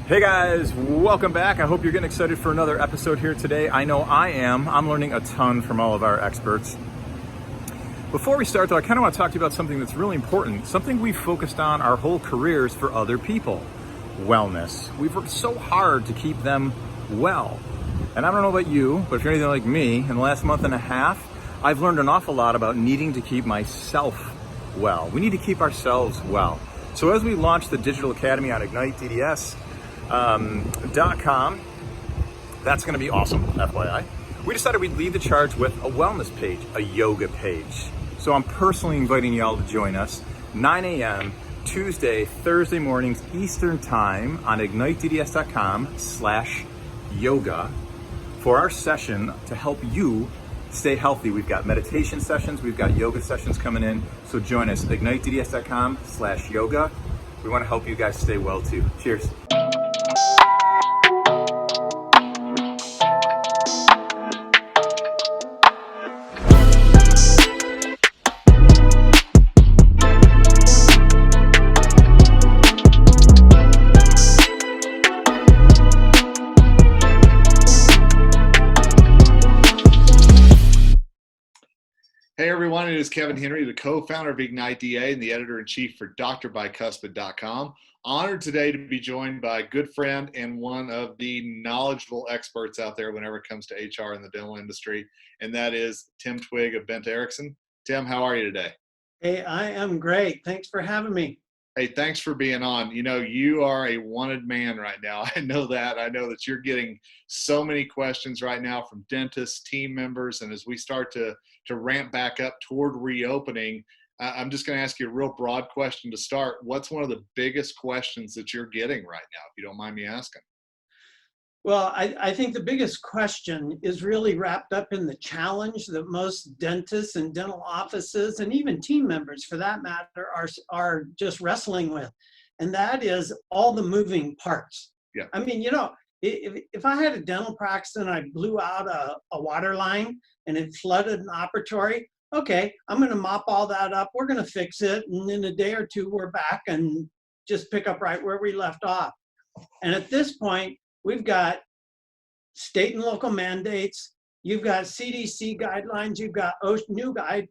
Hey guys, welcome back. I hope you're getting excited for another episode here today. I know I am. I'm learning a ton from all of our experts. Before we start though, I kind of want to talk to you about something that's really important, something we've focused on our whole careers for other people: wellness. We've worked so hard to keep them well. And I don't know about you, but if you're anything like me, in the last month and a half, I've learned an awful lot about needing to keep myself well. We need to keep ourselves well. So as we launch the Digital Academy on IgniteDDS.com, that's going to be awesome, FYI. We decided we'd lead the charge with a wellness page, a yoga page. So I'm personally inviting y'all to join us 9 a.m. Tuesday, Thursday mornings Eastern Time on IgniteDDS.com/yoga for our session to help you stay healthy. We've got meditation sessions, we've got yoga sessions coming in. So join us, IgniteDDS.com/yoga. We want to help you guys stay well too. Cheers. Hey everyone, it is Kevin Henry, the co-founder of Ignite DA and the editor-in-chief for drbicuspid.com. Honored today to be joined by a good friend and one of the knowledgeable experts out there whenever it comes to HR in the dental industry, and that is Tim Twigg of Bent Erickson. Tim, how are you today? Hey, I am great. Thanks for having me. Hey, thanks for being on. You know, you are a wanted man right now. I know that. I know that you're getting so many questions right now from dentists, team members, and as we start to ramp back up toward reopening, I'm just going to ask you a real broad question to start. What's one of the biggest questions that you're getting right now, if you don't mind me asking? Well, I think the biggest question is really wrapped up in the challenge that most dentists and dental offices and even team members for that matter are just wrestling with. And that is all the moving parts. Yeah. I mean, you know, if I had a dental practice and I blew out a water line and it flooded an operatory, okay, I'm going to mop all that up. We're going to fix it. And in a day or two, we're back and just pick up right where we left off. And at this point, we've got state and local mandates, you've got CDC guidelines, you've got OSHA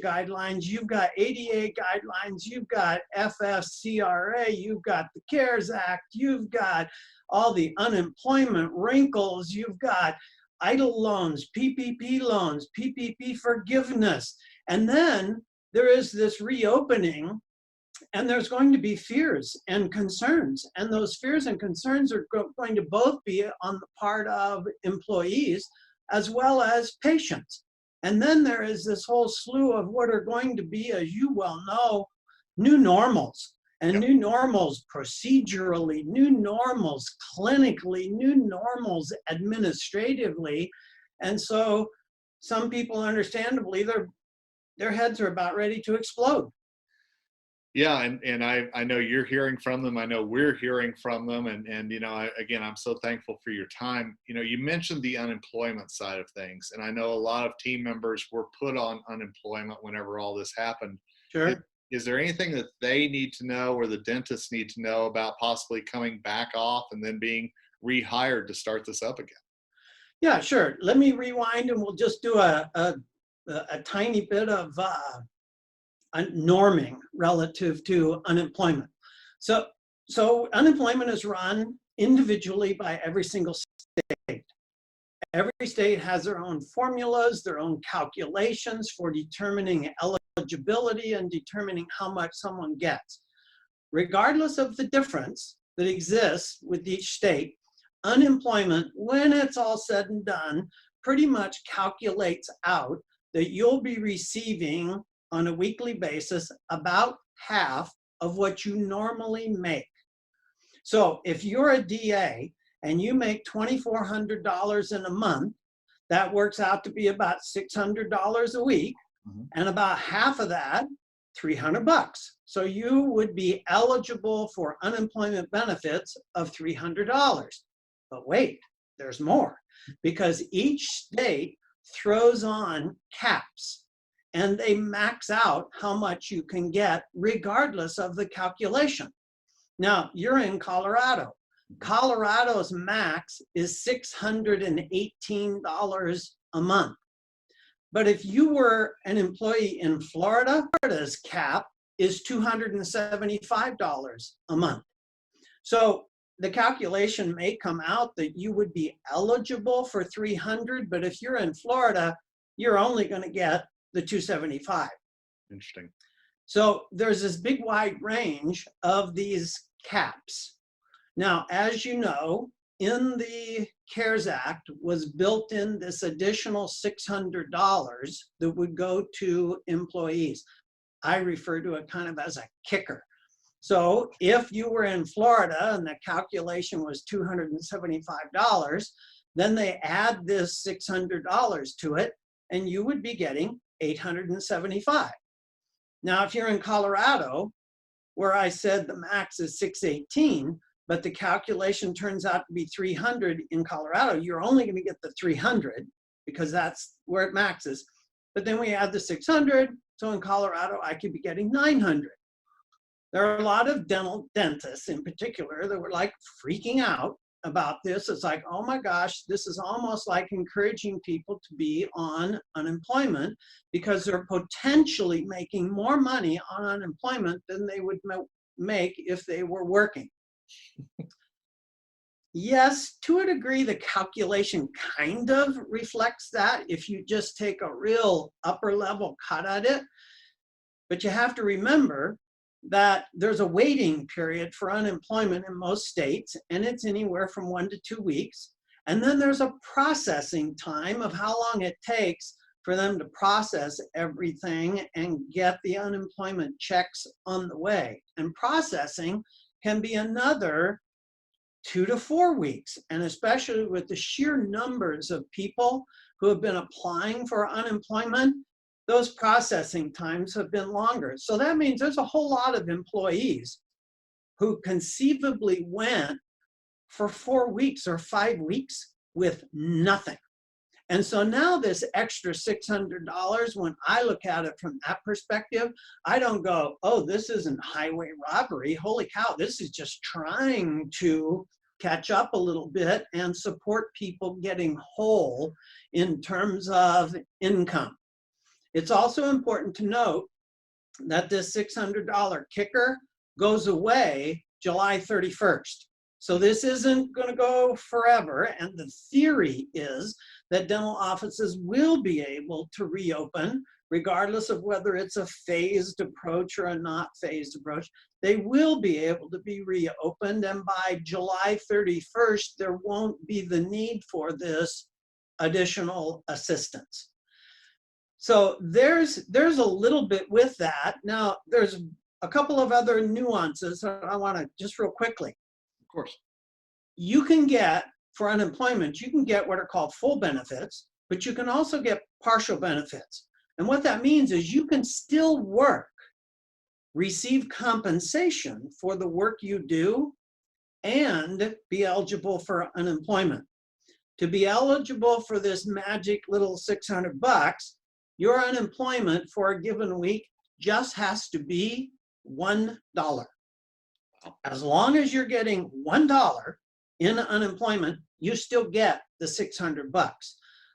guidelines, you've got ADA guidelines, you've got FFCRA, you've got the CARES Act, you've got all the unemployment wrinkles, you've got EIDL loans, PPP forgiveness. And then there is this reopening. And there's going to be fears and concerns. And those fears and concerns are going to both be on the part of employees as well as patients. And then there is this whole slew of what are going to be, as you well know, new normals. And Yep. New normals procedurally, new normals clinically, new normals administratively. And so some people, understandably, their heads are about ready to explode. Yeah, and I know you're hearing from them. I know we're hearing from them. And you know, again, I'm so thankful for your time. You know, you mentioned the unemployment side of things. And I know a lot of team members were put on unemployment whenever all this happened. Sure. Is there anything that they need to know or the dentists need to know about possibly coming back off and then being rehired to start this up again? Yeah, sure. Let me rewind and we'll just do a tiny bit of norming relative to unemployment. So unemployment is run individually by every single state. Every state has their own formulas, their own calculations for determining eligibility and determining how much someone gets. Regardless of the difference that exists with each state, unemployment, when it's all said and done, pretty much calculates out that you'll be receiving on a weekly basis about half of what you normally make. So if you're a DA and you make $2,400 in a month, that works out to be about $600 a week, and about half of that, $300. So you would be eligible for unemployment benefits of $300. But wait, there's more, because each state throws on caps and they max out how much you can get regardless of the calculation. Now, you're in Colorado. Colorado's max is $618 a month. But if you were an employee in Florida, Florida's cap is $275 a month. So the calculation may come out that you would be eligible for 300, but if you're in Florida, you're only going to get the 275. Interesting. So there's this big wide range of these caps. Now, as you know, in the CARES Act was built in this additional $600 that would go to employees. I refer to it kind of as a kicker. So if you were in Florida and the calculation was $275, then they add this $600 to it, and you would be getting $875. Now, if you're in Colorado, where I said the max is 618, but the calculation turns out to be 300 in Colorado, you're only going to get the 300 because that's where it maxes. But then we add the 600, so in Colorado, I could be getting 900. There are a lot of dentists in particular that were like freaking out about this. It's like, oh my gosh, this is almost like encouraging people to be on unemployment because they're potentially making more money on unemployment than they would make if they were working. Yes, to a degree, the calculation kind of reflects that if you just take a real upper level cut at it. But you have to remember that there's a waiting period for unemployment in most states, and it's anywhere from 1 to 2 weeks. And then there's a processing time of how long it takes for them to process everything and get the unemployment checks on the way. And processing can be another 2 to 4 weeks. And especially with the sheer numbers of people who have been applying for unemployment, those processing times have been longer. So that means there's a whole lot of employees who conceivably went for 4 weeks or 5 weeks with nothing. And so now this extra $600, when I look at it from that perspective, I don't go, oh, this isn't highway robbery. Holy cow, this is just trying to catch up a little bit and support people getting whole in terms of income. It's also important to note that this $600 kicker goes away July 31st. So this isn't going to go forever. And the theory is that dental offices will be able to reopen, regardless of whether it's a phased approach or a not phased approach. They will be able to be reopened. And by July 31st, there won't be the need for this additional assistance. So there's a little bit with that. Now, there's a couple of other nuances that I want to just real quickly. Of course. You can get, for unemployment, you can get what are called full benefits, but you can also get partial benefits. And what that means is you can still work, receive compensation for the work you do, and be eligible for unemployment. To be eligible for this magic little $600, your unemployment for a given week just has to be $1. As long as you're getting $1 in unemployment, you still get the $600.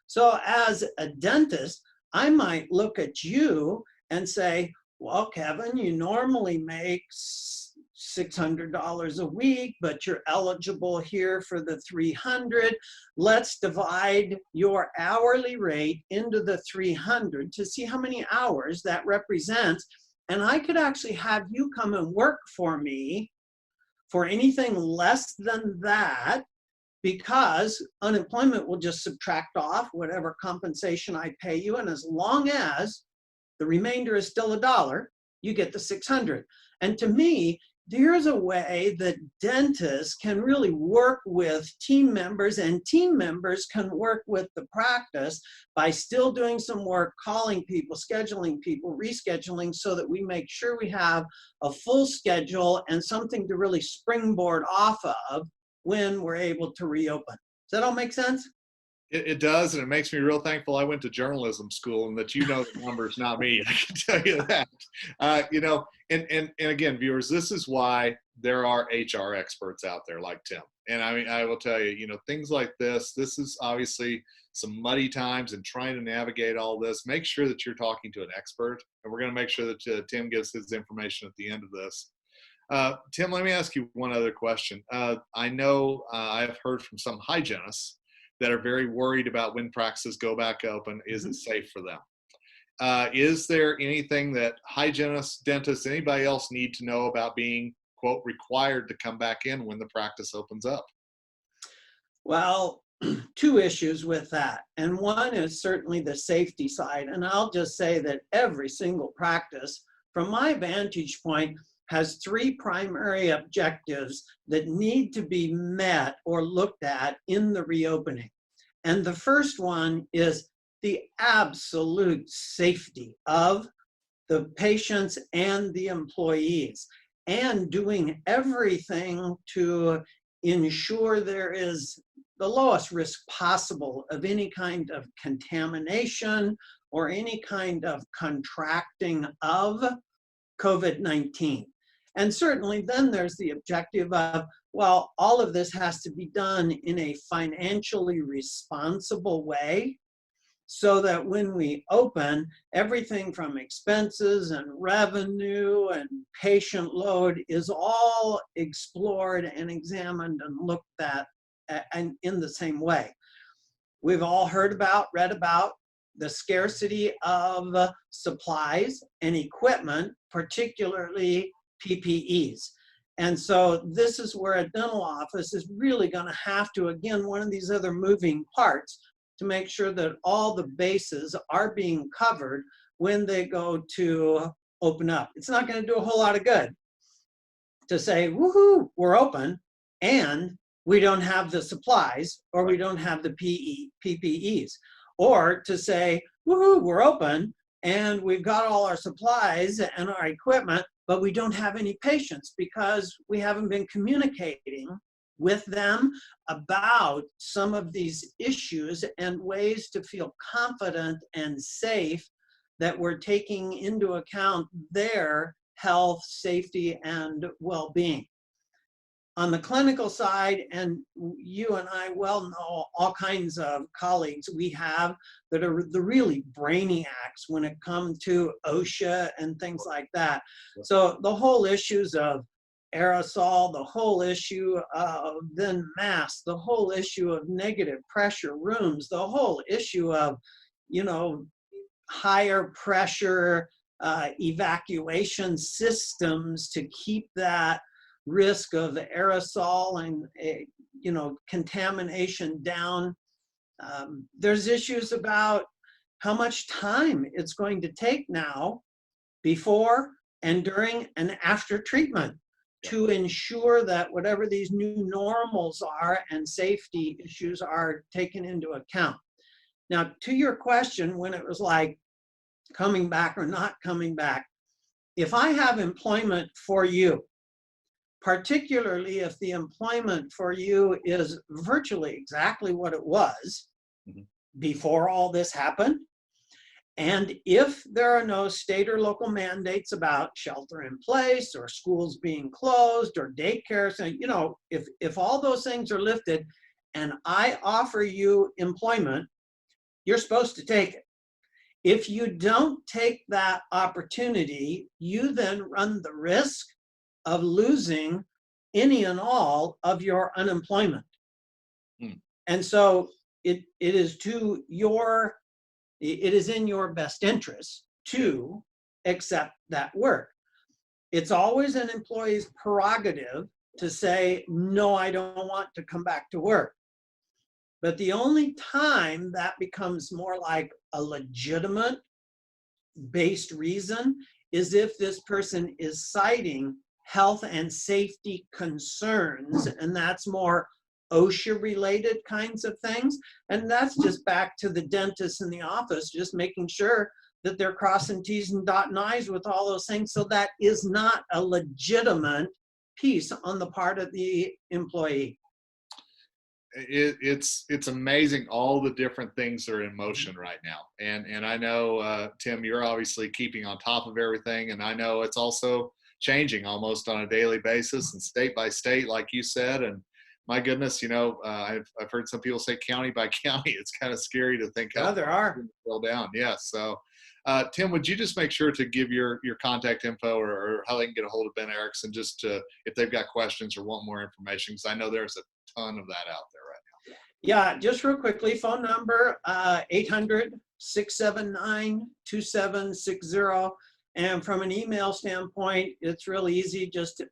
So as a dentist, I might look at you and say, well, Kevin, you normally make $600 a week, but you're eligible here for the 300. Let's divide your hourly rate into the 300 to see how many hours that represents. And I could actually have you come and work for me for anything less than that, because unemployment will just subtract off whatever compensation I pay you. And as long as the remainder is still $1, you get the 600. And to me, there's a way that dentists can really work with team members, and team members can work with the practice by still doing some work, calling people, scheduling people, rescheduling, so that we make sure we have a full schedule and something to really springboard off of when we're able to reopen. Does that all make sense? It does, and it makes me real thankful I went to journalism school and that you know the numbers, not me. I can tell you that. And again, viewers, this is why there are HR experts out there like Tim. And I mean, I will tell you, things like this is obviously some muddy times and trying to navigate all this. Make sure that you're talking to an expert, and we're going to make sure that Tim gives his information at the end of this. Tim, let me ask you one other question. I know I've heard from some hygienists that are very worried about when practices go back open. Is it safe for them? Is there anything that hygienists, dentists, anybody else need to know about being, quote, required to come back in when the practice opens up? Well, two issues with that. And one is certainly the safety side. And I'll just say that every single practice, from my vantage point, has three primary objectives that need to be met or looked at in the reopening. And the first one is the absolute safety of the patients and the employees, and doing everything to ensure there is the lowest risk possible of any kind of contamination or any kind of contracting of COVID-19. And certainly then there's the objective of, well, all of this has to be done in a financially responsible way so that when we open, everything from expenses and revenue and patient load is all explored and examined and looked at and in the same way. We've all read about the scarcity of supplies and equipment, particularly PPEs. And so this is where a dental office is really going to have to, again, one of these other moving parts to make sure that all the bases are being covered when they go to open up. It's not going to do a whole lot of good to say, woohoo, we're open, and we don't have the supplies or we don't have the PPEs. Or to say, woohoo, we're open and we've got all our supplies and our equipment, but we don't have any patients because we haven't been communicating with them about some of these issues and ways to feel confident and safe that we're taking into account their health, safety, and well-being. On the clinical side, and you and I well know all kinds of colleagues we have that are the really brainiacs when it comes to OSHA and things like that. So the whole issues of aerosol, the whole issue of then masks, the whole issue of negative pressure rooms, the whole issue of, higher pressure evacuation systems to keep that risk of aerosol and contamination down. There's issues about how much time it's going to take now before and during and after treatment to ensure that whatever these new normals are and safety issues are taken into account. Now, to your question, when it was like coming back or not coming back, if I have employment for you, particularly if the employment for you is virtually exactly what it was before all this happened, and if there are no state or local mandates about shelter in place or schools being closed or daycare, so, if all those things are lifted and I offer you employment, you're supposed to take it. If you don't take that opportunity, you then run the risk of losing any and all of your unemployment. And so it is in your best interest to accept that work. It's always an employee's prerogative to say, no, I don't want to come back to work. But the only time that becomes more like a legitimate based reason is if this person is citing health and safety concerns, and that's more OSHA related kinds of things. And that's just back to the dentist in the office, just making sure that they're crossing T's and dotting I's with all those things. So that is not a legitimate piece on the part of the employee. It's amazing all the different things that are in motion right now. And I know, Tim, you're obviously keeping on top of everything. And I know it's also changing almost on a daily basis and state by state, like you said. And my goodness, I've heard some people say county by county. It's kind of scary to think how there are. Go down. Yeah. So, Tim, would you just make sure to give your contact info or how they can get a hold of Ben Erickson just to, if they've got questions or want more information? Because I know there's a ton of that out there right now. Yeah, just real quickly, phone number 800-679-2760. And from an email standpoint, it's really easy, just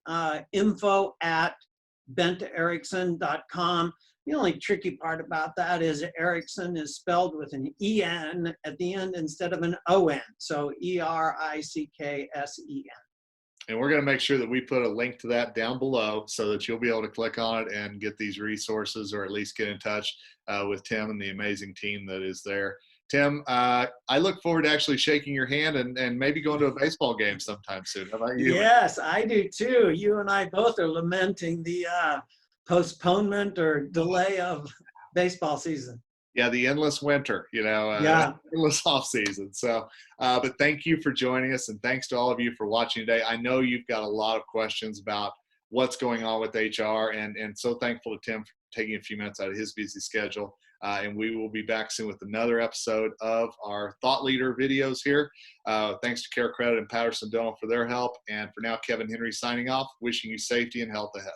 info@bentaerickson.com. The only tricky part about that is Erickson is spelled with an E-N at the end instead of an O-N. So ERICKSEN. And we're going to make sure that we put a link to that down below so that you'll be able to click on it and get these resources, or at least get in touch with Tim and the amazing team that is there. Tim, I look forward to actually shaking your hand and maybe going to a baseball game sometime soon. How about you? Yes, I do too. You and I both are lamenting the postponement or delay of baseball season. Yeah, the endless winter, endless off season. So, but thank you for joining us, and thanks to all of you for watching today. I know you've got a lot of questions about what's going on with HR, and so thankful to Tim for taking a few minutes out of his busy schedule. And we will be back soon with another episode of our Thought Leader videos here. Thanks to Care Credit and Patterson Dental for their help. And for now, Kevin Henry signing off, wishing you safety and health ahead.